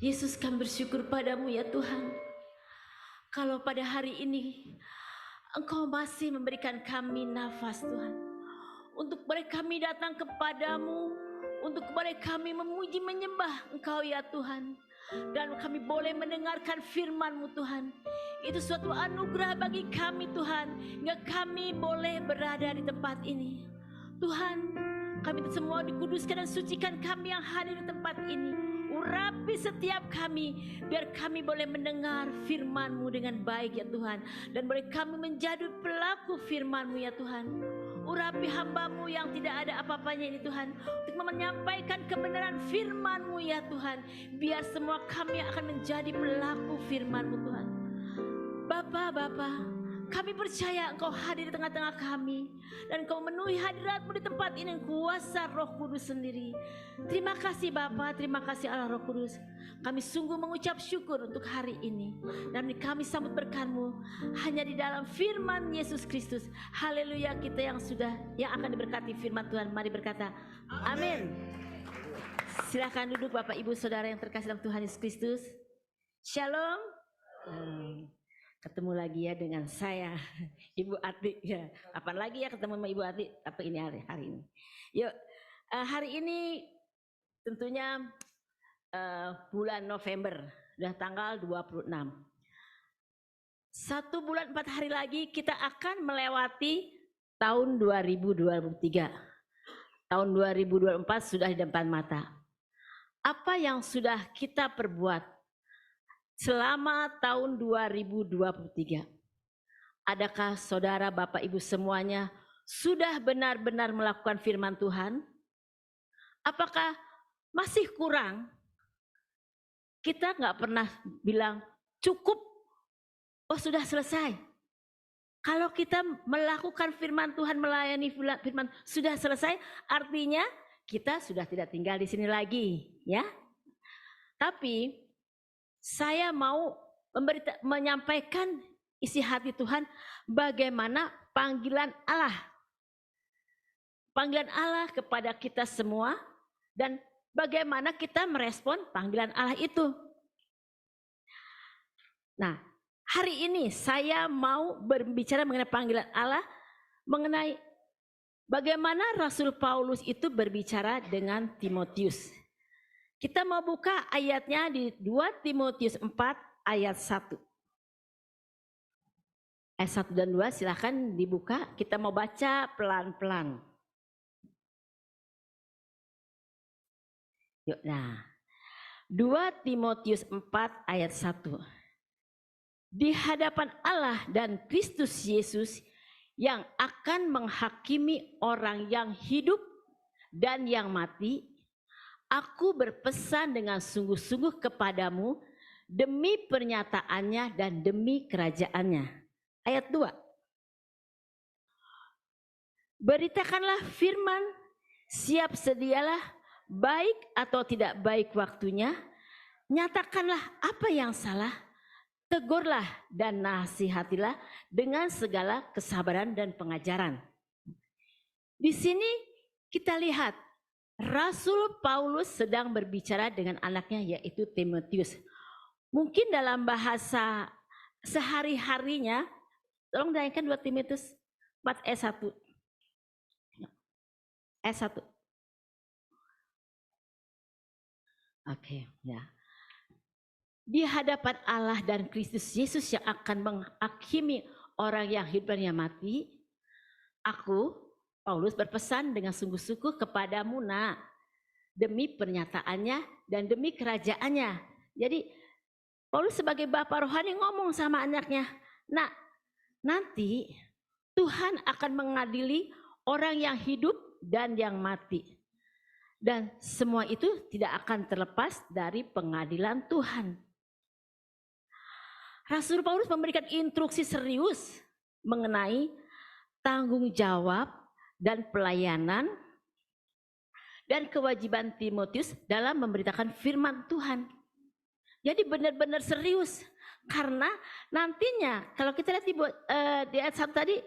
Yesus, kami bersyukur padamu ya Tuhan. Kalau pada hari ini Engkau masih memberikan kami nafas Tuhan, untuk boleh kami datang kepadamu, untuk boleh kami memuji menyembah Engkau ya Tuhan, dan kami boleh mendengarkan firman-Mu Tuhan. Itu suatu anugerah bagi kami Tuhan, hingga kami boleh berada di tempat ini. Tuhan, kami semua dikuduskan dan sucikan kami yang hadir di tempat ini. Urapi setiap kami, biar kami boleh mendengar firman-Mu dengan baik ya Tuhan, dan boleh kami menjadi pelaku firman-Mu ya Tuhan. Urapi hamba-Mu yang tidak ada apa-apanya ini Tuhan, untuk menyampaikan kebenaran firman-Mu ya Tuhan, biar semua kami akan menjadi pelaku firman-Mu Tuhan. Bapa, kami percaya Engkau hadir di tengah-tengah kami, dan Engkau memenuhi hadirat-Mu di tempat ini, kuasa Roh Kudus sendiri. Terima kasih Bapa, terima kasih Allah Roh Kudus. Kami sungguh mengucap syukur untuk hari ini, dan kami sambut berkat-Mu hanya di dalam firman Yesus Kristus. Haleluya, kita yang akan diberkati firman Tuhan, mari berkata amin. Silakan duduk Bapak Ibu Saudara yang terkasih dalam Tuhan Yesus Kristus. Shalom. Ketemu lagi ya dengan saya, Ibu Ati ya. Kapan lagi ya ketemu sama Ibu Ati? Tapi ini hari ini. Yuk, hari ini tentunya bulan November, udah tanggal 26. 1 bulan 4 hari lagi kita akan melewati tahun 2023. Tahun 2024 sudah di depan mata. Apa yang sudah kita perbuat selama tahun 2023? Adakah saudara, Bapak, Ibu semuanya sudah benar-benar melakukan firman Tuhan? Apakah masih kurang? Kita nggak pernah bilang cukup, oh sudah selesai. Kalau kita melakukan firman Tuhan, melayani firman sudah selesai, artinya kita sudah tidak tinggal di sini lagi, ya. Tapi saya mau menyampaikan isi hati Tuhan, bagaimana panggilan Allah. Panggilan Allah kepada kita semua, dan bagaimana kita merespon panggilan Allah itu. Nah, hari ini saya mau berbicara mengenai panggilan Allah, mengenai bagaimana Rasul Paulus itu berbicara dengan Timotius. Kita mau buka ayatnya di 2 Timotius 4 ayat 1. Ayat 1 dan 2 silahkan dibuka, kita mau baca pelan-pelan. Yuk, nah 2 Timotius 4 ayat 1. Di hadapan Allah dan Kristus Yesus yang akan menghakimi orang yang hidup dan yang mati, aku berpesan dengan sungguh-sungguh kepadamu demi pernyataannya dan demi kerajaannya. Ayat 2. Beritakanlah firman, siap sedialah, baik atau tidak baik waktunya, nyatakanlah apa yang salah, tegurlah dan nasihatilah dengan segala kesabaran dan pengajaran. Di sini kita lihat Rasul Paulus sedang berbicara dengan anaknya yaitu Timotius. Mungkin dalam bahasa sehari-harinya, tolong dayangkan 2 Timotius 4 ayat 1. Ayat 1. Oke, ya. Di hadapan Allah dan Kristus Yesus yang akan menghakimi orang yang hidup dan yang mati, aku Paulus berpesan dengan sungguh-sungguh kepadamu, nak, demi pernyataannya dan demi kerajaannya. Jadi Paulus sebagai bapak rohani ngomong sama anaknya, nak, nanti Tuhan akan mengadili orang yang hidup dan yang mati. Dan semua itu tidak akan terlepas dari pengadilan Tuhan. Rasul Paulus memberikan instruksi serius mengenai tanggung jawab dan pelayanan dan kewajiban Timotius dalam memberitakan firman Tuhan. Jadi benar-benar serius, karena nantinya kalau kita lihat di ayat 1 tadi,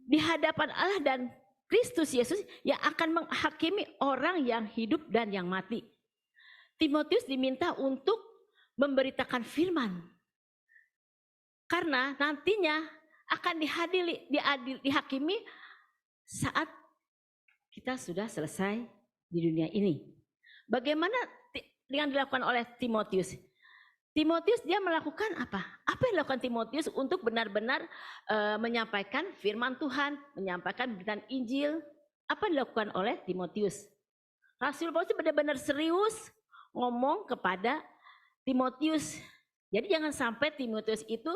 di hadapan Allah dan Kristus Yesus yang akan menghakimi orang yang hidup dan yang mati. Timotius diminta untuk memberitakan firman. Karena nantinya akan dihakimi saat kita sudah selesai di dunia ini. Bagaimana yang dilakukan oleh Timotius? Timotius dia melakukan apa? Apa yang dilakukan Timotius untuk benar-benar menyampaikan firman Tuhan, menyampaikan berita Injil? Apa yang dilakukan oleh Timotius? Rasul Paulus benar-benar serius ngomong kepada Timotius. Jadi jangan sampai Timotius itu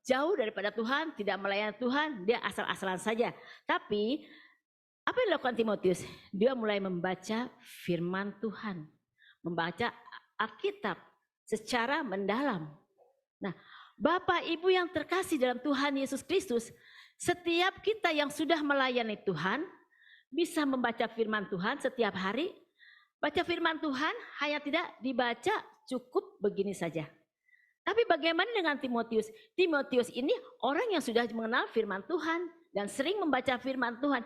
jauh daripada Tuhan, tidak melayani Tuhan, dia asal-asalan saja. Tapi apa yang dilakukan Timotius? Dia mulai membaca firman Tuhan, membaca Alkitab secara mendalam. Nah, Bapak Ibu yang terkasih dalam Tuhan Yesus Kristus, setiap kita yang sudah melayani Tuhan bisa membaca firman Tuhan setiap hari. Baca firman Tuhan hanya tidak dibaca cukup begini saja. Tapi bagaimana dengan Timotius? Timotius ini orang yang sudah mengenal firman Tuhan dan sering membaca firman Tuhan.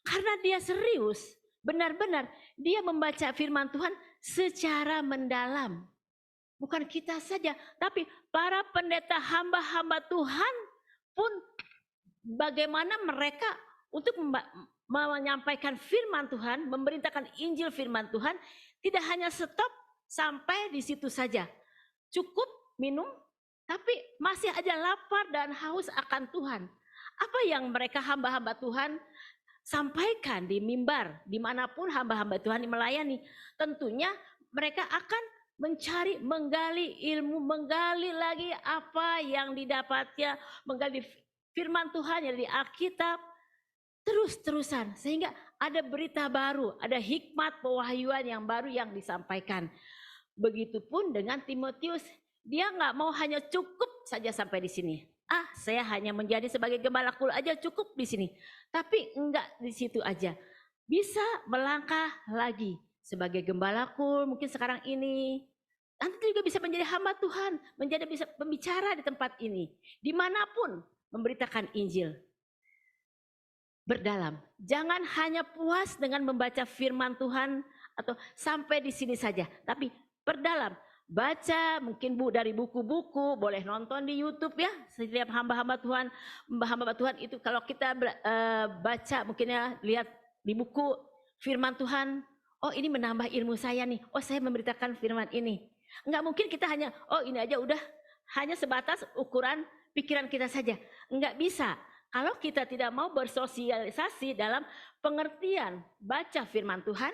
Karena dia serius, benar-benar dia membaca firman Tuhan secara mendalam. Bukan kita saja, tapi para pendeta hamba-hamba Tuhan pun bagaimana mereka untuk menyampaikan firman Tuhan, memberitakan Injil firman Tuhan, tidak hanya stop sampai di situ saja. Cukup minum, tapi masih aja lapar dan haus akan Tuhan. Apa yang mereka hamba-hamba Tuhan sampaikan di mimbar, dimanapun hamba-hamba Tuhan melayani, tentunya mereka akan mencari, menggali ilmu, menggali lagi apa yang didapatnya, menggali firman Tuhan yang di Alkitab, terus-terusan, sehingga ada berita baru, ada hikmat pewahyuan yang baru yang disampaikan. Begitupun dengan Timotius, dia nggak mau hanya cukup saja sampai di sini. Saya hanya menjadi sebagai gembala kul aja cukup di sini. Tapi enggak di situ aja. Bisa melangkah lagi sebagai gembala kul mungkin sekarang ini. Nanti juga bisa menjadi hamba Tuhan, menjadi bisa pembicara di tempat ini. Dimanapun memberitakan Injil. Berdalam. Jangan hanya puas dengan membaca firman Tuhan atau sampai di sini saja. Tapi berdalam. Baca mungkin dari buku-buku, boleh nonton di YouTube ya. Setiap hamba-hamba Tuhan itu kalau kita baca mungkin ya, lihat di buku firman Tuhan, oh ini menambah ilmu saya nih, oh saya memberitakan firman ini. Enggak mungkin kita hanya, oh ini aja udah, hanya sebatas ukuran pikiran kita saja. Enggak bisa. Kalau kita tidak mau bersosialisasi dalam pengertian baca firman Tuhan,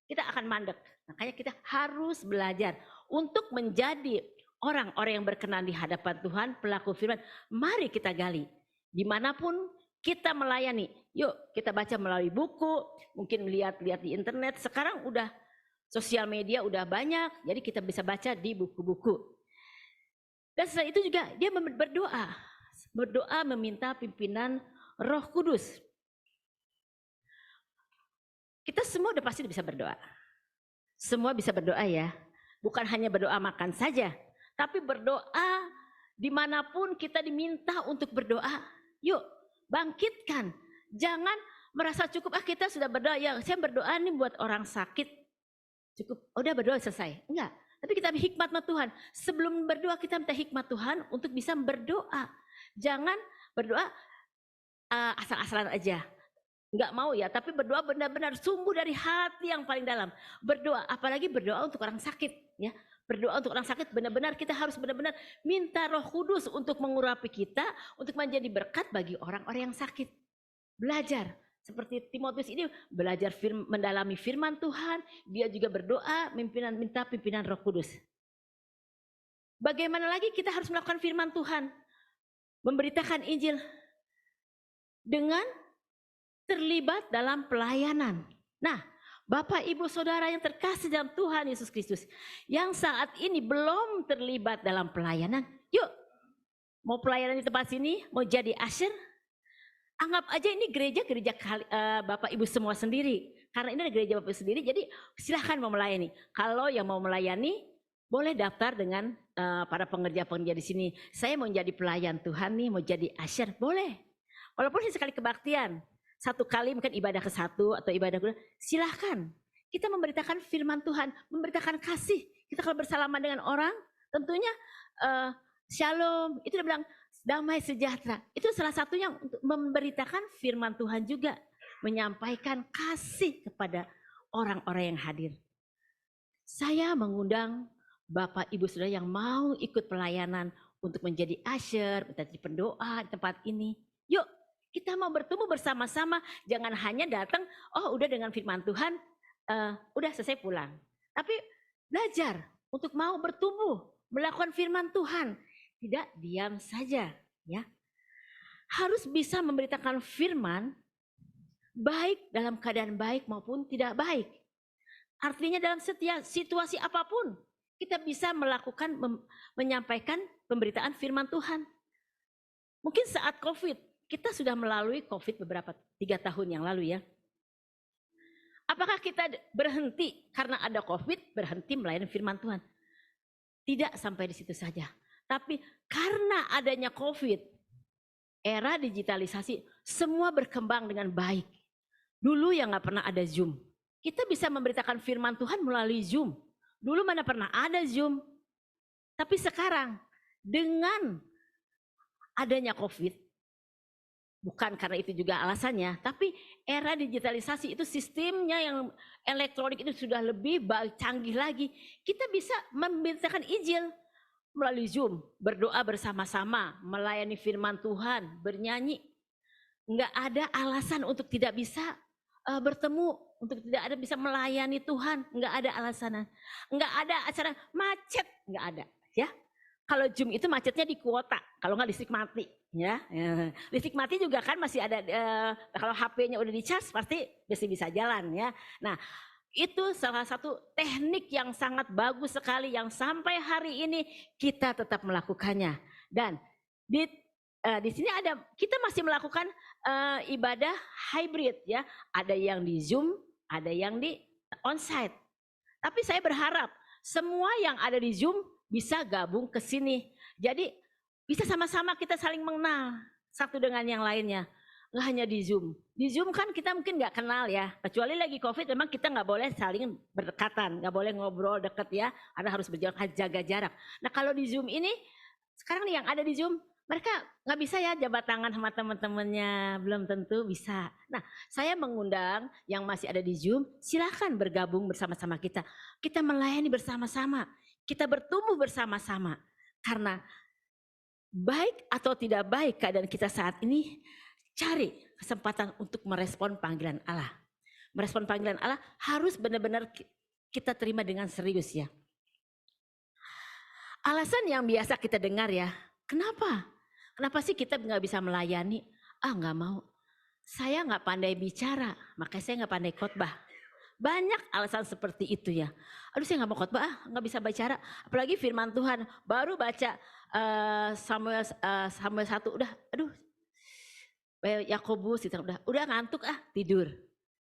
kita akan mandek. Makanya kita harus belajar untuk menjadi orang-orang yang berkenan di hadapan Tuhan, pelaku firman. Mari kita gali. Dimanapun kita melayani. Yuk kita baca melalui buku, mungkin lihat-lihat di internet. Sekarang udah sosial media udah banyak, jadi kita bisa baca di buku-buku. Dan setelah itu juga dia berdoa meminta pimpinan Roh Kudus. Kita semua udah pasti bisa berdoa. Semua bisa berdoa ya. Bukan hanya berdoa makan saja, tapi berdoa dimanapun kita diminta untuk berdoa. Yuk bangkitkan. Jangan merasa cukup, kita sudah berdoa, ya saya berdoa nih buat orang sakit. Cukup, udah berdoa selesai. Enggak, tapi kita hikmat Tuhan. Sebelum berdoa kita minta hikmat Tuhan untuk bisa berdoa. Jangan berdoa asal-asalan aja. Enggak mau ya, tapi berdoa benar-benar sungguh dari hati yang paling dalam. Berdoa, apalagi berdoa untuk orang sakit ya. Berdoa untuk orang sakit benar-benar kita harus benar-benar minta Roh Kudus untuk mengurapi kita, untuk menjadi berkat bagi orang-orang yang sakit. Belajar seperti Timotius ini belajar mendalami firman Tuhan, dia juga berdoa minta pimpinan Roh Kudus. Bagaimana lagi kita harus melakukan firman Tuhan? Memberitakan Injil dengan terlibat dalam pelayanan. Nah, Bapak Ibu Saudara yang terkasih dalam Tuhan Yesus Kristus, yang saat ini belum terlibat dalam pelayanan, yuk mau pelayanan di tempat sini, mau jadi usher, anggap aja ini gereja Bapak Ibu semua sendiri. Karena ini ada gereja Bapak Ibu sendiri, jadi silahkan mau melayani. Kalau yang mau melayani, boleh daftar dengan para pengerja-pengerja di sini. Saya mau jadi pelayan Tuhan nih, mau jadi usher, boleh. Walaupun sekali kebaktian, satu kali mungkin ibadah ke-1 atau ibadah kedua, silahkan. kita memberitakan firman Tuhan, memberitakan kasih. Kita kalau bersalaman dengan orang, tentunya shalom, itu dia bilang damai sejahtera. Itu salah satunya untuk memberitakan firman Tuhan juga, menyampaikan kasih kepada orang-orang yang hadir. Saya mengundang Bapak Ibu Saudara yang mau ikut pelayanan untuk menjadi usher, menjadi pendoa di tempat ini. Yuk, kita mau bertumbuh bersama-sama, jangan hanya datang, oh udah dengan firman Tuhan, udah selesai pulang. Tapi belajar untuk mau bertumbuh, melakukan firman Tuhan, tidak diam saja, ya. Harus bisa memberitakan firman, baik dalam keadaan baik maupun tidak baik. Artinya dalam setiap situasi apapun, kita bisa melakukan, menyampaikan pemberitaan firman Tuhan. Mungkin saat COVID, kita sudah melalui COVID beberapa 3 tahun yang lalu, ya. Apakah kita berhenti karena ada COVID, berhenti melayani firman Tuhan? Tidak sampai di situ saja. Tapi karena adanya COVID, era digitalisasi, semua berkembang dengan baik. Dulu yang gak pernah ada Zoom. Kita bisa memberitakan firman Tuhan melalui Zoom. Dulu mana pernah ada Zoom. Tapi sekarang dengan adanya COVID, bukan karena itu juga alasannya, tapi era digitalisasi itu sistemnya yang elektronik itu sudah lebih canggih lagi. Kita bisa memberitakan Injil melalui Zoom, berdoa bersama-sama, melayani firman Tuhan, bernyanyi. Enggak ada alasan untuk tidak bisa bertemu, untuk tidak ada bisa melayani Tuhan, enggak ada alasan. Enggak ada acara macet, enggak ada, ya. Kalau Zoom itu macetnya di kuota, kalau enggak listrik mati, ya. Listrik mati juga kan masih ada, kalau HP-nya udah di-charge pasti masih bisa jalan, ya. Nah, itu salah satu teknik yang sangat bagus sekali yang sampai hari ini kita tetap melakukannya. Dan di sini ada, kita masih melakukan ibadah hybrid, ya. Ada yang di Zoom, ada yang di onsite. Tapi saya berharap semua yang ada di Zoom bisa gabung ke sini. Jadi bisa sama-sama kita saling mengenal satu dengan yang lainnya. Nggak hanya di Zoom. Di Zoom kan kita mungkin nggak kenal, ya. Kecuali lagi COVID memang kita nggak boleh saling berdekatan, nggak boleh ngobrol deket, ya. Karena harus jaga jarak. Nah kalau di Zoom ini, sekarang nih yang ada di Zoom, mereka nggak bisa ya jabat tangan sama teman-temannya, belum tentu bisa. Nah, saya mengundang yang masih ada di Zoom, silakan bergabung bersama-sama kita. Kita melayani bersama-sama, kita bertumbuh bersama-sama. Karena baik atau tidak baik keadaan kita saat ini, cari kesempatan untuk merespon panggilan Allah. Merespon panggilan Allah harus benar-benar kita terima dengan serius, ya. Alasan yang biasa kita dengar, ya, kenapa? Kenapa sih kita nggak bisa melayani? Nggak mau. Saya nggak pandai bicara, makanya saya nggak pandai khotbah. Banyak alasan seperti itu, ya. Aduh saya nggak mau khotbah, nggak bisa bicara. Apalagi firman Tuhan, baru baca Samuel 1, udah, aduh, Yakobus, udah ngantuk, tidur.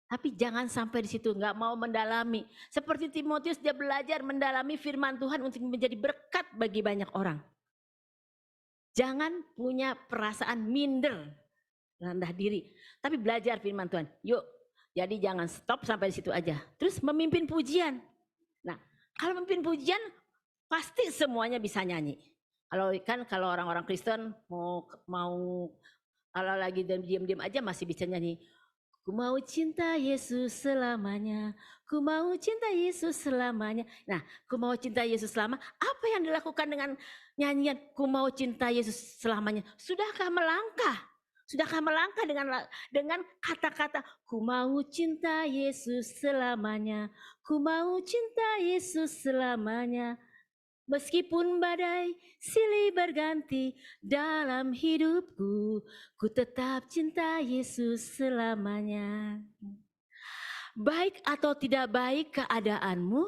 Tapi jangan sampai di situ, nggak mau mendalami. Seperti Timotius, dia belajar mendalami firman Tuhan untuk menjadi berkat bagi banyak orang. Jangan punya perasaan minder, rendah diri, tapi belajar firman Tuhan. Yuk, jadi jangan stop sampai di situ aja. Terus memimpin pujian. Nah, kalau memimpin pujian pasti semuanya bisa nyanyi. Kalau orang-orang Kristen mau kalau lagi diam-diam aja masih bisa nyanyi. Ku mau cinta Yesus selamanya, ku mau cinta Yesus selamanya. Nah, ku mau cinta Yesus selama, apa yang dilakukan dengan nyanyian ku mau cinta Yesus selamanya? Sudahkah melangkah? Sudahkah melangkah dengan kata-kata ku mau cinta Yesus selamanya, ku mau cinta Yesus selamanya. Meskipun badai silih berganti dalam hidupku, ku tetap cinta Yesus selamanya. Baik atau tidak baik keadaanmu,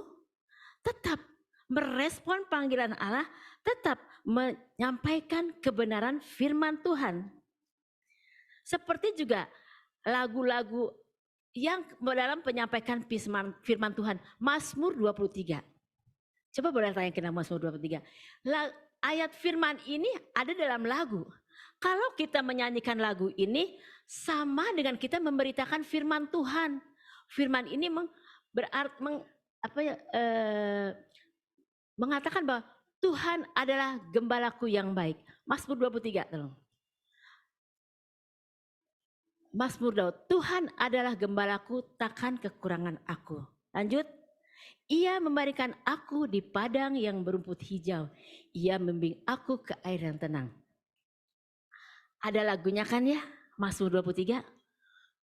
tetap merespon panggilan Allah, tetap menyampaikan kebenaran firman Tuhan. Seperti juga lagu-lagu yang dalam penyampaikan firman Tuhan, Mazmur 23. Coba boleh tanya kita Mazmur 23. Ayat firman ini ada dalam lagu. Kalau kita menyanyikan lagu ini sama dengan kita memberitakan firman Tuhan. Firman ini mengatakan bahwa Tuhan adalah gembalaku yang baik. Mazmur 23 tolong. Mazmur Daud, Tuhan adalah gembalaku, takkan kekurangan aku. Lanjut. Ia membaringkan aku di padang yang berumput hijau. Ia membimbing aku ke air yang tenang. Ada lagunya kan ya? Mazmur 23.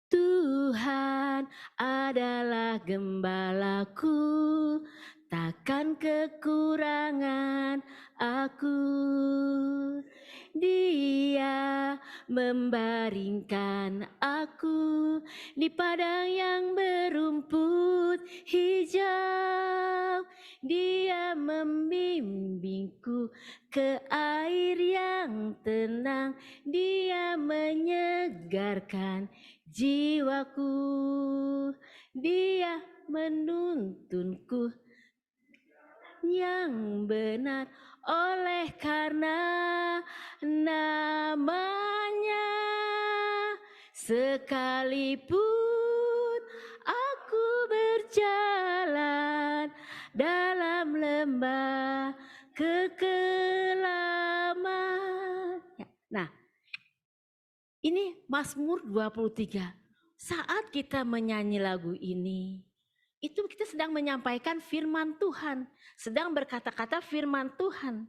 Tuhan adalah gembalaku, takkan kekurangan aku. Dia membaringkan aku di padang yang berumput hijau. Dia membimbingku ke air yang tenang. Dia menyegarkan jiwaku. Dia menuntunku yang benar oleh karena namanya. Sekalipun aku berjalan dalam lembah kekelaman. Nah, ini Mazmur 23. Saat kita menyanyi lagu ini, itu kita sedang menyampaikan firman Tuhan, sedang berkata-kata firman Tuhan.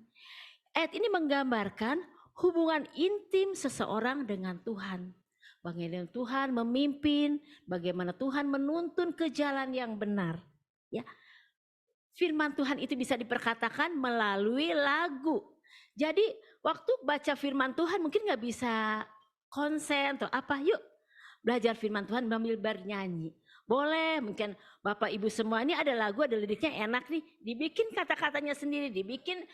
Ayat ini menggambarkan hubungan intim seseorang dengan Tuhan. Bagaimana Tuhan memimpin, bagaimana Tuhan menuntun ke jalan yang benar. Ya, firman Tuhan itu bisa diperkatakan melalui lagu. Jadi waktu baca firman Tuhan mungkin nggak bisa konsen atau apa, yuk belajar firman Tuhan sambil bernyanyi. Boleh, mungkin Bapak Ibu semua ini ada lagu, ada liriknya enak nih, dibikin kata-katanya sendiri, dibikin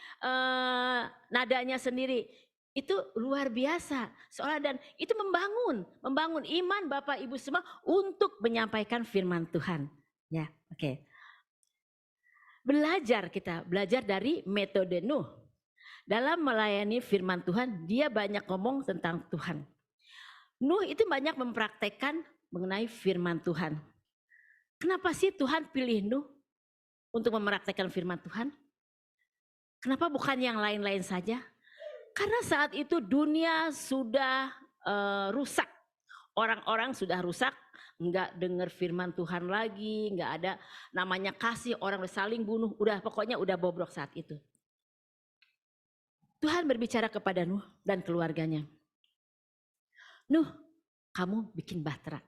nadanya sendiri. Itu luar biasa. Soalnya dan itu membangun iman Bapak Ibu semua untuk menyampaikan firman Tuhan. Ya, oke. Kita belajar dari metode Nuh. Dalam melayani firman Tuhan, dia banyak ngomong tentang Tuhan. Nuh itu banyak mempraktekkan mengenai firman Tuhan. Kenapa sih Tuhan pilih Nuh untuk mempraktekkan firman Tuhan? Kenapa bukan yang lain-lain saja? Karena saat itu dunia sudah rusak. Orang-orang sudah rusak, enggak dengar firman Tuhan lagi, enggak ada namanya kasih, orang saling bunuh, pokoknya udah bobrok saat itu. Tuhan berbicara kepada Nuh dan keluarganya. Nuh, kamu bikin bahtera.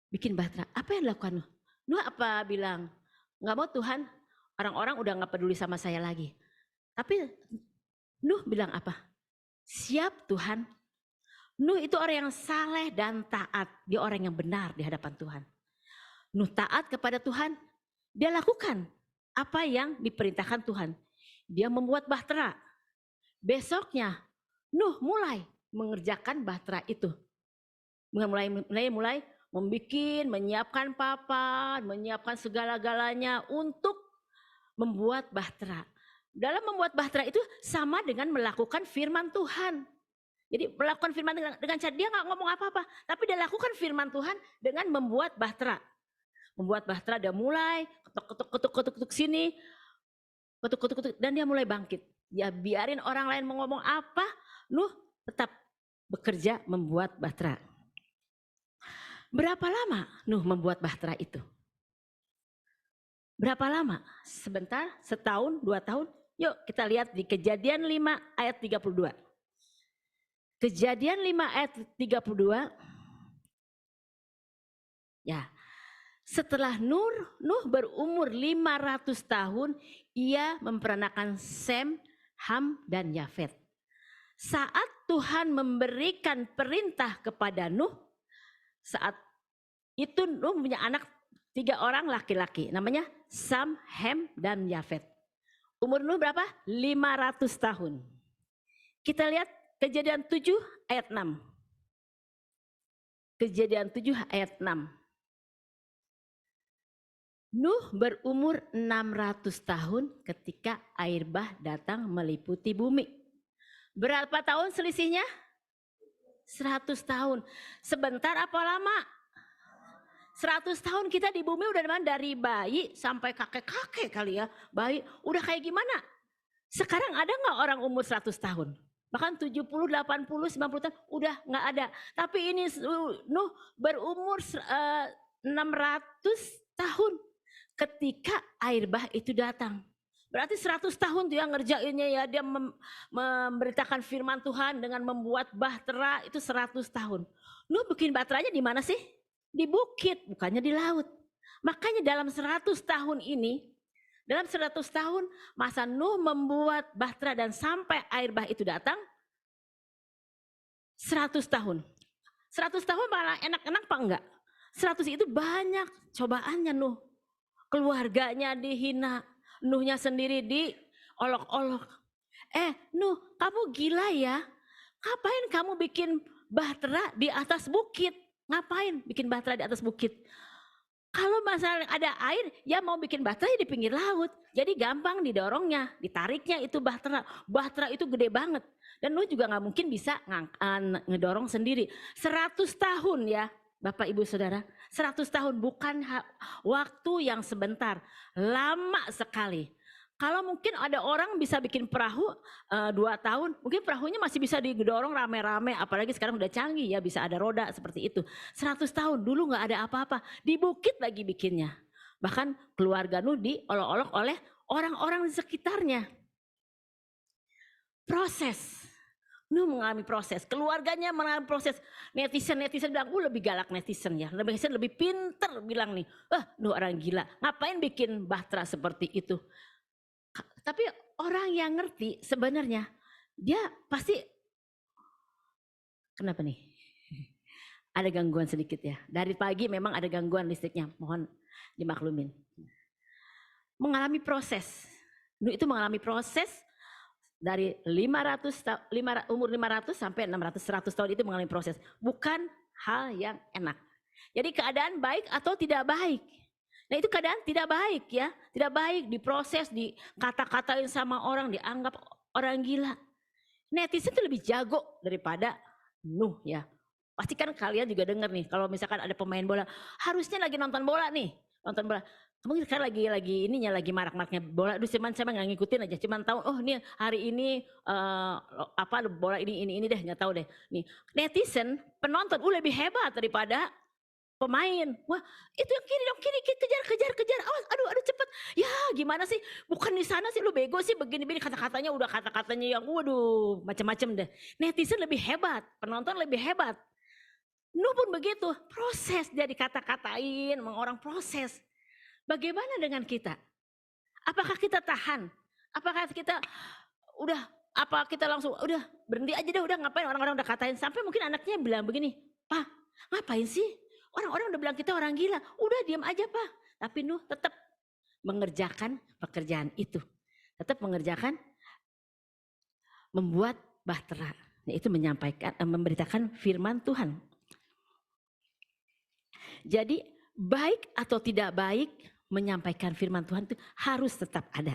Bikin bahtera. Apa yang dilakukan Nuh? Nuh apa bilang? Enggak mau Tuhan, orang-orang udah enggak peduli sama saya lagi. Tapi Nuh bilang apa? Siap Tuhan. Nuh itu orang yang saleh dan taat. Dia orang yang benar di hadapan Tuhan. Nuh taat kepada Tuhan. Dia lakukan apa yang diperintahkan Tuhan. Dia membuat bahtera. Besoknya Nuh mulai mengerjakan bahtera itu. Mulai menyiapkan papan, menyiapkan segala-galanya untuk membuat bahtera. Dalam membuat bahtera itu sama dengan melakukan firman Tuhan. Jadi melakukan firman dengan cara dia nggak ngomong apa-apa, tapi dia lakukan firman Tuhan dengan membuat bahtera. Membuat bahtera dia mulai ketuk sini, ketuk dan dia mulai bangkit. Ya biarin orang lain mau ngomong apa, Nuh tetap bekerja membuat bahtera. Berapa lama Nuh membuat bahtera itu? Berapa lama? Sebentar, setahun, 2 tahun? Yuk kita lihat di Kejadian 5 ayat 32. Kejadian 5 ayat 32. Ya. Setelah Nuh berumur 500 tahun, ia memperanakan Sem, Ham dan Yafet. Saat Tuhan memberikan perintah kepada Nuh, saat itu Nuh punya anak 3 orang laki-laki, namanya Sam, Ham dan Yafet. Umur Nuh berapa? 500 tahun. Kita lihat Kejadian 7 ayat 6. Kejadian 7 ayat 6. Nuh berumur 600 tahun ketika air bah datang meliputi bumi. Berapa tahun selisihnya? 100 tahun. Sebentar apa lama? 100 tahun kita di bumi udah dari bayi sampai kakek-kakek kali ya. Bayi udah kayak gimana? Sekarang ada nggak orang umur 100 tahun? Bahkan 70, 80, 90 tahun udah nggak ada. Tapi ini Nuh berumur 600 tahun ketika air bah itu datang. Berarti 100 tahun dia ngerjainnya ya, dia memberitakan firman Tuhan dengan membuat bahtera itu 100 tahun. Nuh bikin bahteranya di mana sih? Di bukit, bukannya di laut. Makanya dalam 100 tahun ini, dalam 100 tahun masa Nuh membuat bahtera dan sampai air bah itu datang, 100 tahun. 100 tahun malah enak-enak apa enggak? 100 itu banyak cobaannya Nuh. Keluarganya dihina, Nuhnya sendiri diolok-olok. Nuh, kamu gila ya? Ngapain kamu bikin bahtera di atas bukit? Ngapain bikin bahtera di atas bukit? Kalau masalah ada air, ya mau bikin bahtera ya di pinggir laut. Jadi gampang didorongnya, ditariknya itu bahtera. Bahtera itu gede banget. Dan lu juga gak mungkin bisa ngedorong sendiri. 100 tahun ya Bapak Ibu Saudara. 100 tahun bukan waktu yang sebentar. Lama sekali. Kalau mungkin ada orang bisa bikin perahu 2 tahun, mungkin perahunya masih bisa didorong rame-rame, apalagi sekarang udah canggih ya, bisa ada roda seperti itu. 100 tahun dulu gak ada apa-apa, di bukit lagi bikinnya. Bahkan keluarga Nuh diolok-olok oleh orang-orang di sekitarnya. Proses, Nuh mengalami proses, keluarganya mengalami proses. Netizen bilang, lebih galak netizen ya, lebih pinter bilang nih, Nuh orang gila, ngapain bikin bahtera seperti itu. Tapi orang yang ngerti sebenarnya dia pasti, kenapa nih? Ada gangguan sedikit ya. Dari pagi memang ada gangguan listriknya, mohon dimaklumin. Mengalami proses. Nuh itu mengalami proses dari umur 500 sampai 600, 100 tahun itu mengalami proses. Bukan hal yang enak. Jadi keadaan baik atau tidak baik. Nah itu keadaan tidak baik ya, tidak baik, diproses, dikata-katain sama orang, dianggap orang gila. Netizen itu lebih jago daripada Nuh ya. Pasti kan kalian juga dengar nih, kalau misalkan ada pemain bola, harusnya lagi nonton bola nih, nonton bola. Mungkin kan lagi lagi marak-maraknya bola, cuman saya nggak ngikutin aja, cuman tahu oh nih hari ini bola ini deh, nggak tahu deh. Nih netizen penonton lebih hebat daripada pemain. Wah itu yang kiri dong, kiri kejar, aduh cepet. Ya gimana sih, bukan di sana sih, lu bego sih, begini kata-katanya udah kata-katanya yang waduh macam-macam deh. Netizen lebih hebat, penonton lebih hebat. Nuh pun begitu, proses dia dikata-katain, orang proses. Bagaimana dengan kita? Apakah kita tahan? Apakah kita kita langsung udah berhenti aja deh, udah ngapain orang-orang udah katain, sampai mungkin anaknya bilang begini, "Pak, ngapain sih? Orang-orang udah bilang kita orang gila, udah diam aja Pak." Tapi Nuh tetap mengerjakan pekerjaan itu. Tetap mengerjakan, membuat bahtera. Yaitu memberitakan firman Tuhan. Jadi baik atau tidak baik menyampaikan firman Tuhan itu harus tetap ada.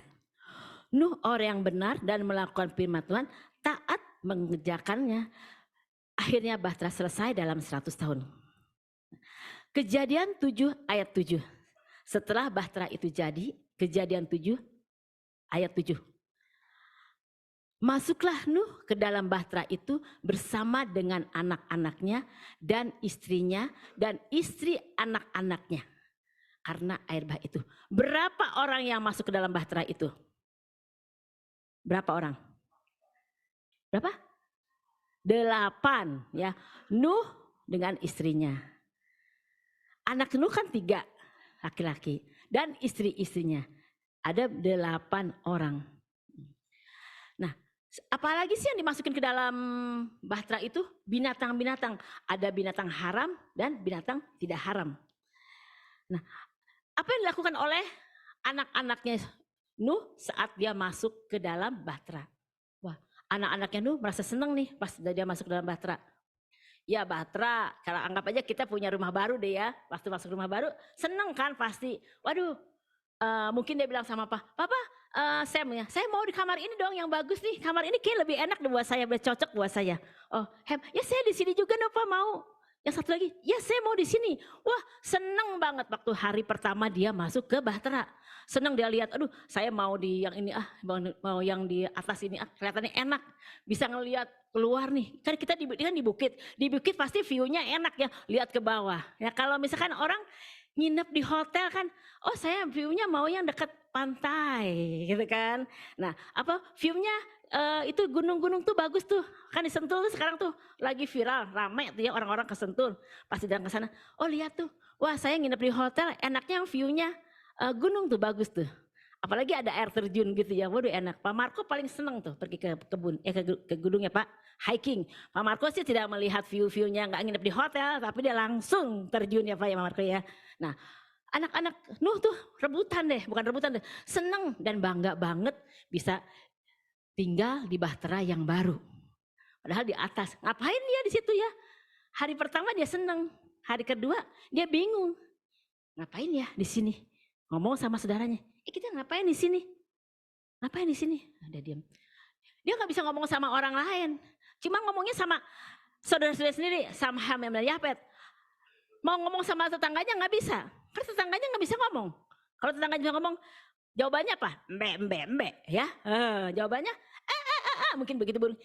Nuh orang yang benar dan melakukan firman Tuhan, taat mengerjakannya. Akhirnya bahtera selesai dalam 100 tahun. Kejadian 7 ayat 7. Setelah bahtera itu jadi, Kejadian 7 ayat 7. Masuklah Nuh ke dalam bahtera itu bersama dengan anak-anaknya dan istrinya dan istri anak-anaknya. Karena air bah itu. Berapa orang yang masuk ke dalam bahtera itu? Berapa orang? Berapa? 8 ya. Nuh dengan istrinya. Anak Nuh kan 3 laki-laki dan istri-istrinya. Ada 8 orang. Nah, apalagi sih yang dimasukin ke dalam bahtera itu? Binatang-binatang. Ada binatang haram dan binatang tidak haram. Nah, apa yang dilakukan oleh anak-anaknya Nuh saat dia masuk ke dalam bahtera? Wah, anak-anaknya Nuh merasa senang nih pas dia masuk ke dalam bahtera. Ya bahtera, kalau anggap aja kita punya rumah baru deh ya. Waktu masuk rumah baru, seneng kan pasti. Waduh, mungkin dia bilang sama Papa, Sam ya, saya mau di kamar ini dong yang bagus nih. Kamar ini kayak lebih enak buat saya, lebih cocok buat saya. Oh, Hem, ya saya di sini juga nih Pak mau. Yang satu lagi, ya saya mau di sini. Wah seneng banget waktu hari pertama dia masuk ke Bahtera. Seneng dia lihat, aduh saya mau di yang ini mau yang di atas ini kelihatannya enak. Bisa ngelihat keluar nih, kan kita kan di bukit pasti view-nya enak ya, lihat ke bawah. Ya kalau misalkan orang nginep di hotel kan, oh saya view-nya mau yang dekat pantai gitu kan. Nah apa view-nya itu gunung-gunung tuh bagus tuh, kan di Sentul tuh sekarang tuh lagi viral, rame tuh ya orang-orang ke Sentul, pasti datang ke sana. Oh lihat tuh, wah saya nginep di hotel, enaknya view-nya gunung tuh bagus tuh. Apalagi ada air terjun gitu ya, waduh enak. Pak Marco paling seneng tuh pergi ke kebun, ke gunungnya Pak, hiking. Pak Marco sih tidak melihat view-viewnya, nggak nginep di hotel, tapi dia langsung terjun ya Pak ya Pak Marco ya. Nah anak-anak Nuh tuh rebutan deh, bukan rebutan deh, seneng dan bangga banget bisa tinggal di Bahtera yang baru. Padahal di atas, ngapain dia di situ ya? Hari pertama dia seneng, hari kedua dia bingung. Ngapain ya di sini? Ngomong sama saudaranya, kita ngapain di sini? Ngapain di sini? Nah, dia diam. Dia nggak bisa ngomong sama orang lain, cuma ngomongnya sama saudara-saudara sendiri, sama Ham dan Yafet. Mau ngomong sama tetangganya nggak bisa, karena tetangganya nggak bisa ngomong. Kalau tetangganya bisa ngomong, jawabannya apa? Mbe ya. Jawabannya mungkin begitu burung.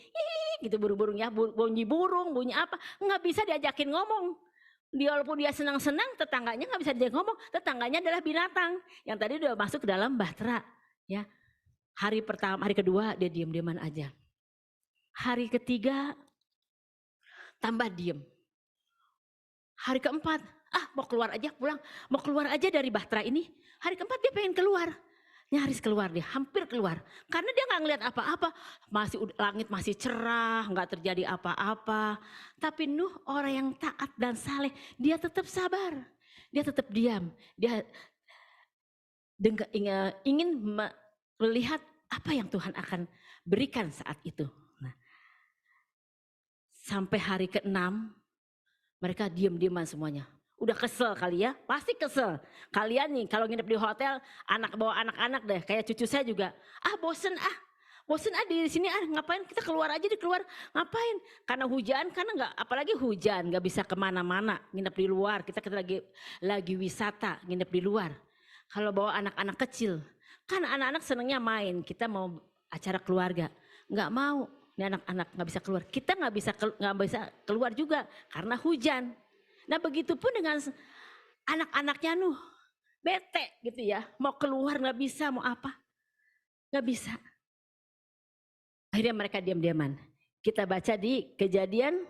Gitu burung-burung ya, bunyi burung, bunyi apa? Nggak bisa diajakin ngomong. Dia walaupun dia senang-senang, tetangganya nggak bisa diajak ngomong. Tetangganya adalah binatang yang tadi udah masuk ke dalam Bahtera. Ya, hari pertama, hari kedua dia diam-diaman aja. Hari ketiga tambah diem. Hari keempat, mau keluar aja pulang, mau keluar aja dari Bahtera ini. Hari keempat dia pengen keluar. Nyaris keluar dia, hampir keluar. Karena dia nggak ngeliat apa-apa, langit masih cerah, nggak terjadi apa-apa. Tapi Nuh orang yang taat dan saleh, dia tetap sabar, dia tetap diam, dia ingin melihat apa yang Tuhan akan berikan saat itu. Nah, sampai hari ke-6 mereka diam-diaman semuanya. Udah kesel kali ya, pasti kesel. Kalian nih kalau nginep di hotel, bawa anak-anak deh, kayak cucu saya juga. Bosen di sini ngapain kita keluar aja keluar, ngapain? Karena hujan, karena nggak, apalagi hujan, nggak bisa kemana-mana, nginep di luar. Kita lagi wisata, nginep di luar. Kalau bawa anak-anak kecil, kan anak-anak senengnya main. Kita mau acara keluarga, nggak mau. Ini anak-anak nggak bisa keluar, kita nggak bisa keluar juga karena hujan. Nah begitupun dengan anak-anaknya Nuh, bete gitu ya, mau keluar nggak bisa, mau apa, nggak bisa. Akhirnya mereka diam-diaman. Kita baca di Kejadian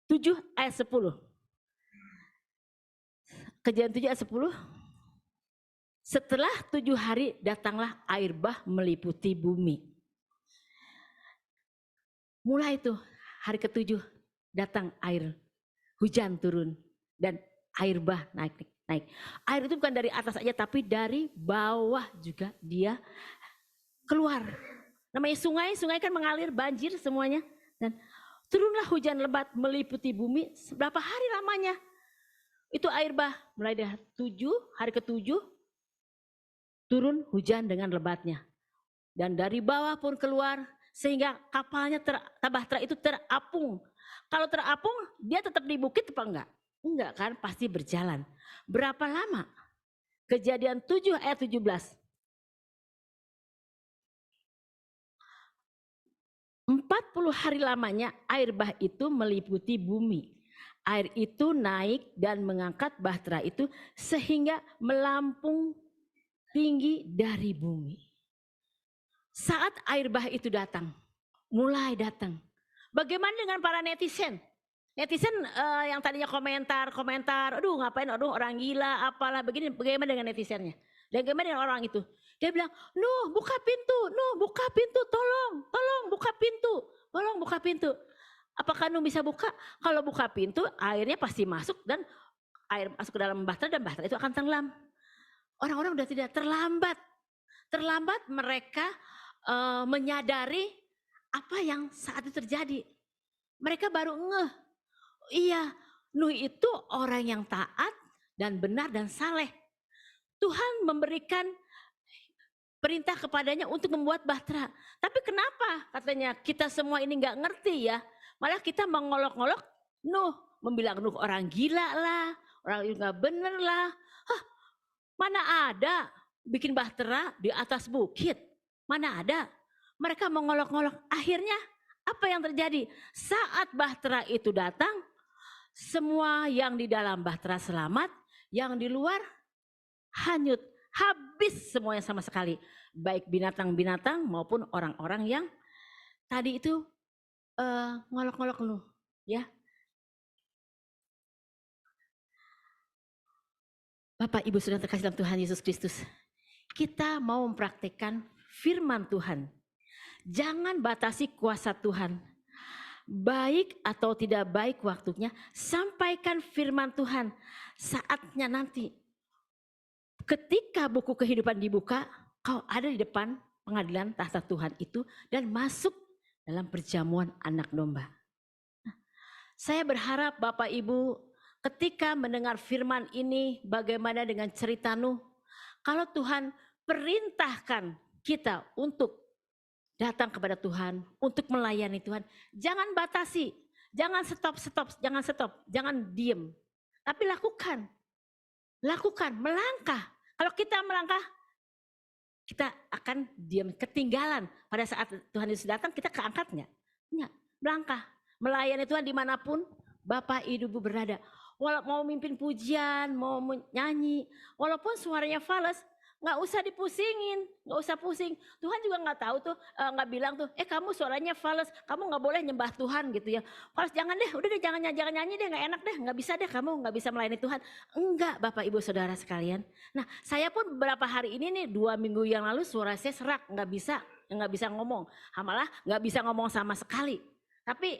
7 ayat 10. Kejadian 7 ayat 10. Setelah 7 hari datanglah air bah meliputi bumi. Mulai itu hari ke-7 datang air, hujan turun. Dan air bah naik. Air itu bukan dari atas aja tapi dari bawah juga dia keluar. Namanya sungai kan mengalir, banjir semuanya. Dan turunlah hujan lebat meliputi bumi. Berapa hari lamanya? Itu air bah mulai dari hari ke-7 turun hujan dengan lebatnya. Dan dari bawah pun keluar sehingga kapalnya Bahtera itu terapung. Kalau terapung dia tetap di bukit apa enggak? Enggak kan, pasti berjalan. Berapa lama? Kejadian 7 ayat 17. 40 hari lamanya air bah itu meliputi bumi. Air itu naik dan mengangkat Bahtera itu sehingga melampung tinggi dari bumi. Saat air bah itu datang, mulai datang. Bagaimana dengan para netizen? Netizen yang tadinya komentar, aduh ngapain, aduh orang gila, apalah begini, bagaimana dengan netizennya? Dan bagaimana dengan orang itu? Dia bilang, Nuh buka pintu, tolong buka pintu. Apakah Nuh bisa buka? Kalau buka pintu, airnya pasti masuk dan air masuk ke dalam Bahtera dan Bahtera itu akan tenggelam. Orang-orang udah tidak terlambat mereka menyadari apa yang saat itu terjadi. Mereka baru ngeh. Iya, Nuh itu orang yang taat dan benar dan saleh. Tuhan memberikan perintah kepadanya untuk membuat Bahtera. Tapi kenapa katanya kita semua ini nggak ngerti ya? Malah kita mengolok-olok Nuh. membilang Nuh orang gila lah, orang itu nggak bener lah. Hah, mana ada bikin bahtera di atas bukit? Mana ada? Mereka mengolok-ngolok. Akhirnya apa yang terjadi? Saat bahtera itu datang, semua yang di dalam bahtera selamat, yang di luar hanyut, habis semuanya sama sekali. Baik binatang-binatang maupun orang-orang yang tadi itu ngolok-ngolok Nuh, ya. Bapak Ibu Saudara terkasih dalam Tuhan Yesus Kristus, kita mau mempraktikkan firman Tuhan. Jangan batasi kuasa Tuhan. Baik atau tidak baik waktunya, sampaikan firman Tuhan. Saatnya nanti, ketika buku kehidupan dibuka, kau ada di depan pengadilan tahta Tuhan itu dan masuk dalam perjamuan anak domba. Saya berharap Bapak Ibu ketika mendengar firman ini, bagaimana dengan cerita Nuh, kalau Tuhan perintahkan kita untuk datang kepada Tuhan, untuk melayani Tuhan, jangan batasi, jangan stop, jangan diem, tapi lakukan, melangkah. Kalau kita melangkah, kita akan diam, ketinggalan. Pada saat Tuhan Yesus datang, kita keangkat nggak? Nggak, melangkah, melayani Tuhan dimanapun Bapak Ibu berada. Walau mau mimpin pujian, mau nyanyi, walaupun suaranya fals, nggak usah dipusingin, nggak usah pusing. Tuhan juga nggak tahu tuh, nggak bilang tuh, kamu suaranya fals, kamu nggak boleh nyembah Tuhan gitu ya. Fals jangan deh, udah deh jangan nyanyi deh, nggak enak deh, nggak bisa deh, kamu nggak bisa melayani Tuhan. Enggak, Bapak Ibu Saudara sekalian. Nah, saya pun beberapa hari ini nih, 2 minggu yang lalu suara saya serak, nggak bisa ngomong, malah nggak bisa ngomong sama sekali. Tapi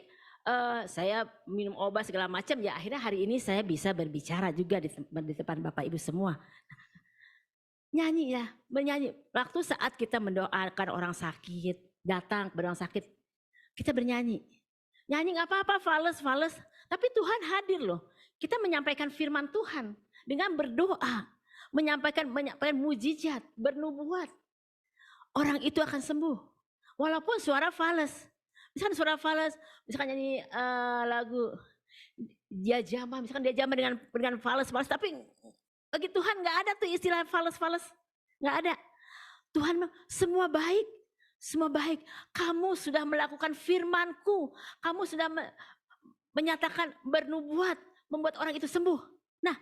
saya minum obat segala macam ya, akhirnya hari ini saya bisa berbicara juga di depan Bapak Ibu semua. Nyanyi ya, menyanyi. Waktu saat kita mendoakan orang sakit, datang kepada orang sakit, kita bernyanyi. Nyanyi gak apa-apa, fales. Tapi Tuhan hadir loh. Kita menyampaikan firman Tuhan dengan berdoa, menyampaikan mujizat, bernubuat. Orang itu akan sembuh. Walaupun suara fales. Misalkan suara fales, misalkan nyanyi lagu dia jama dengan fales, tapi bagi Tuhan gak ada tuh istilah fales, gak ada. Tuhan semua baik. Kamu sudah melakukan firman-Ku, kamu sudah menyatakan bernubuat, membuat orang itu sembuh. Nah,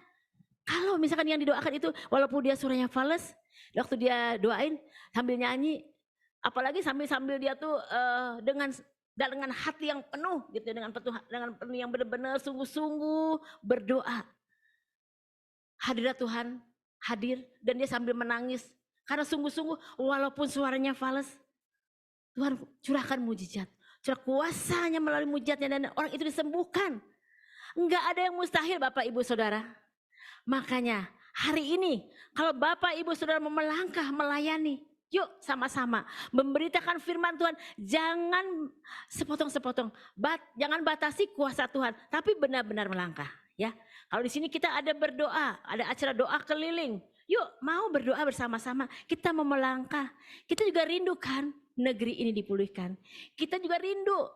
kalau misalkan yang didoakan itu, walaupun dia suaranya fales, waktu dia doain sambil nyanyi, apalagi sambil dia tuh dengan hati yang penuh gitu, dengan penuh yang benar-benar sungguh-sungguh berdoa. Hadirat Tuhan hadir dan dia sambil menangis karena sungguh-sungguh walaupun suaranya fals, Tuhan curahkan mujizat, curah kuasanya melalui mujizatnya dan orang itu disembuhkan. Enggak ada yang mustahil Bapak Ibu Saudara. Makanya hari ini kalau Bapak Ibu Saudara mau melangkah melayani, yuk sama-sama memberitakan firman Tuhan. Jangan sepotong-sepotong, jangan batasi kuasa Tuhan, tapi benar-benar melangkah. Ya, kalau di sini kita ada berdoa, ada acara doa keliling. Yuk mau berdoa bersama-sama. Kita mau melangkah. Kita juga rindu kan negeri ini dipulihkan. Kita juga rindu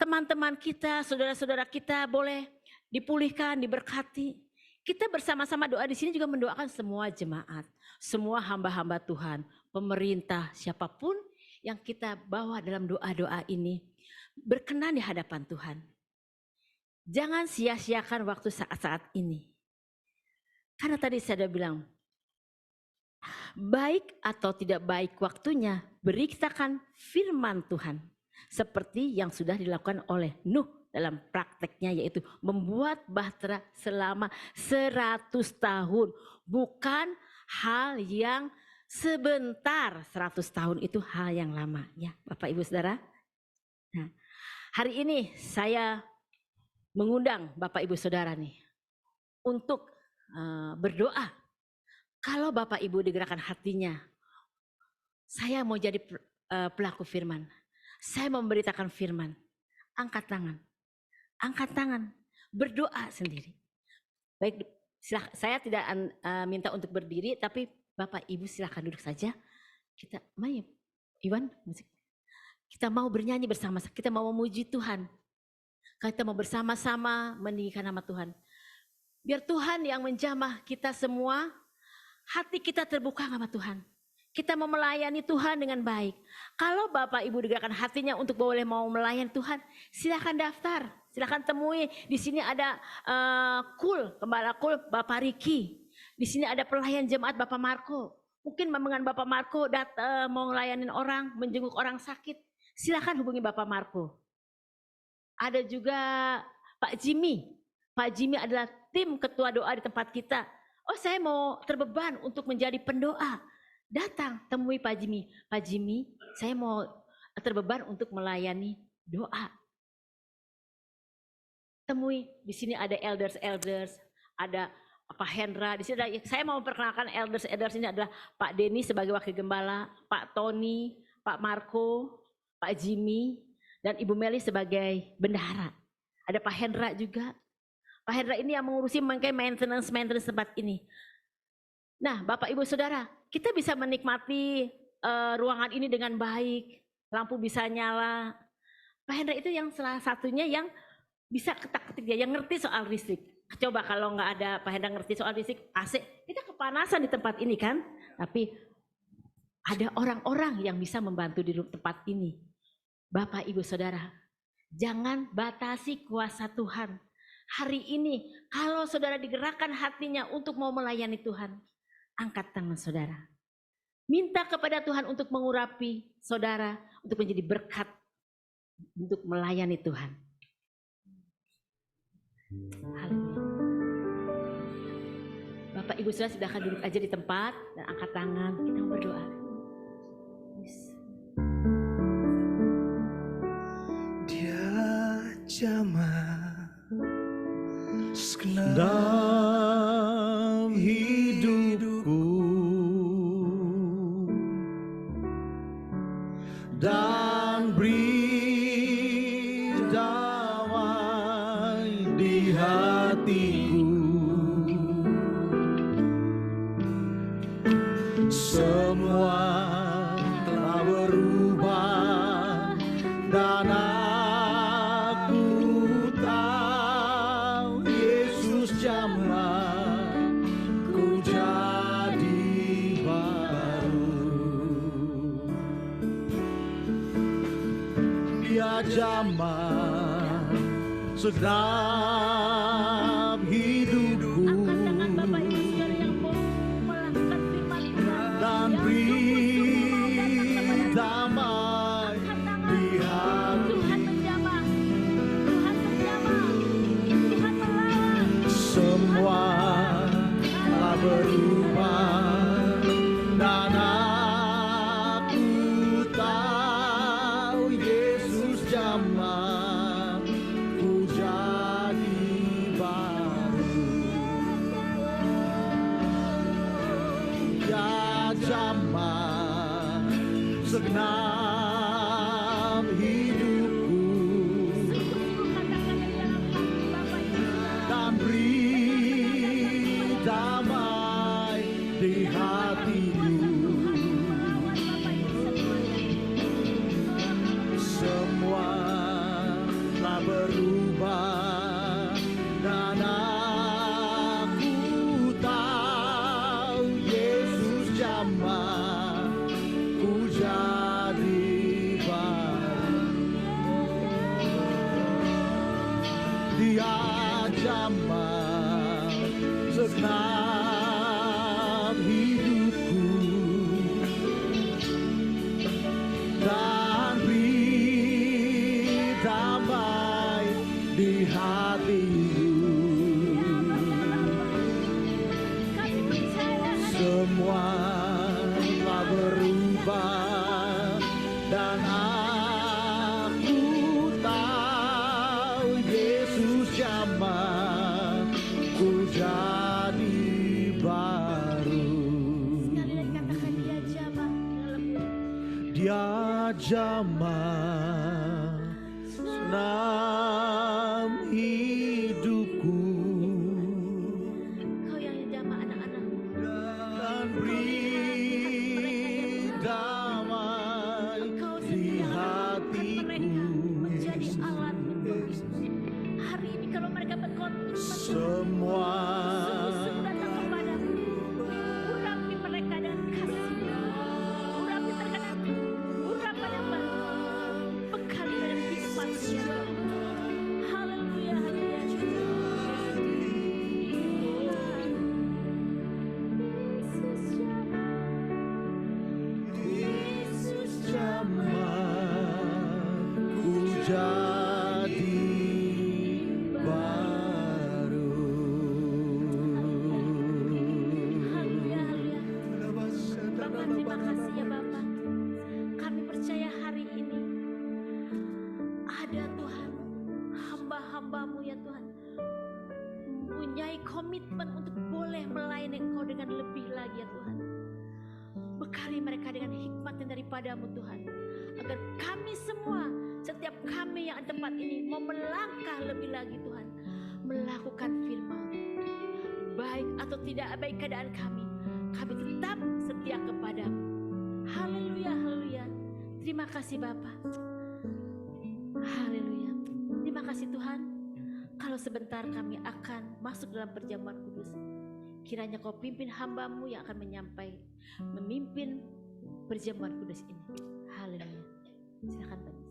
teman-teman kita, saudara-saudara kita boleh dipulihkan, diberkati. Kita bersama-sama doa di sini juga mendoakan semua jemaat, semua hamba-hamba Tuhan, pemerintah, siapapun yang kita bawa dalam doa-doa ini berkenan di hadapan Tuhan. Jangan sia-siakan waktu saat-saat ini. Karena tadi saya sudah bilang, baik atau tidak baik waktunya, beritakan firman Tuhan. Seperti yang sudah dilakukan oleh Nuh dalam prakteknya, yaitu membuat bahtera selama 100 tahun. Bukan hal yang sebentar, 100 tahun itu hal yang lama. Ya, Bapak Ibu Saudara. Nah, hari ini saya mengundang Bapak Ibu Saudara nih untuk berdoa. Kalau Bapak Ibu digerakkan hatinya, saya mau jadi pelaku firman, saya memberitakan firman, angkat tangan, berdoa sendiri. Baik, saya tidak minta untuk berdiri, tapi Bapak Ibu silakan duduk saja. Kita main, Iwan, musik. Kita mau bernyanyi bersama, kita mau memuji Tuhan. Kita mau bersama-sama meninggikan nama Tuhan. Biar Tuhan yang menjamah kita semua, hati kita terbuka sama Tuhan. Kita mau melayani Tuhan dengan baik. Kalau Bapak Ibu digerakkan hatinya untuk boleh mau melayani Tuhan, silakan daftar, silakan temui. Di sini ada Gembala Kul Bapak Riki. Di sini ada pelayan jemaat Bapak Marco. Mungkin dengan Bapak Marco mau ngelayanin orang, menjenguk orang sakit, silakan hubungi Bapak Marco. Ada juga Pak Jimmy. Pak Jimmy adalah tim ketua doa di tempat kita. Oh, saya mau terbeban untuk menjadi pendoa. Datang temui Pak Jimmy. Pak Jimmy, saya mau terbeban untuk melayani doa. Temui, di sini ada elders, ada Pak Hendra. Di sini ada, saya mau memperkenalkan elders ini adalah Pak Denny sebagai wakil gembala, Pak Tony, Pak Marco, Pak Jimmy, dan Ibu Meli sebagai bendahara. Ada Pak Hendra juga. Pak Hendra ini yang mengurusi maintenance tempat ini. Nah, Bapak Ibu Saudara, kita bisa menikmati ruangan ini dengan baik. Lampu bisa nyala. Pak Hendra itu yang salah satunya yang bisa ketak-ketik dia, yang ngerti soal listrik. Coba kalau nggak ada Pak Hendra ngerti soal listrik, AC, kita kepanasan di tempat ini kan. Tapi ada orang-orang yang bisa membantu di tempat ini. Bapak Ibu Saudara, jangan batasi kuasa Tuhan. Hari ini kalau saudara digerakkan hatinya untuk mau melayani Tuhan, angkat tangan saudara. Minta kepada Tuhan untuk mengurapi saudara, untuk menjadi berkat, untuk melayani Tuhan. Haleluya. Bapak Ibu Saudara silahkan duduk aja di tempat dan angkat tangan, kita mau berdoa. Jamah dalam hidupku dan beri damai di hatiku. Semua telah berubah dan zaman sedap hidupku dan beri damai di hati. Semua telah berubah dan aku tahu Yesus jamah ku jadi baru. Ya jamah segenap hidupku dan beri damai di hatiku. Semua telah berubah dan aku tahu Yesus jamah ku jadi baru. Dia jamah segenap hidupku dan beri damai di hatiku. Semua telah berubah dan aku tahu Yesus jamah ku jadi baru. Sekali lagi katakan dia jamah dalam Dia jamah dalam hidupku Kau yang jamah anak-anak. dan beri damai Engkau di sediakan mereka hatiku. menjadi alat untuk jadi baru. Haleluya, haleluya. Bapak, terima kasih ya Bapak. Kami percaya hari ini ada Tuhan, hamba-hambamu ya Tuhan, mempunyai komitmen untuk boleh melayani Engkau dengan lebih lagi ya Tuhan. Bekali mereka dengan hikmat yang daripadamu Tuhan, agar kami semua, setiap kami yang ada di tempat ini mau melangkah lebih lagi Tuhan, melakukan firman. Baik atau tidak baik keadaan kami tetap setia kepadamu. Haleluya, haleluya. Terima kasih Bapa. Haleluya. Terima kasih Tuhan. Kalau sebentar kami akan masuk dalam perjamuan kudus, kiranya Kau pimpin hamba-Mu yang akan memimpin perjamuan kudus ini. Haleluya. Silakan Pak.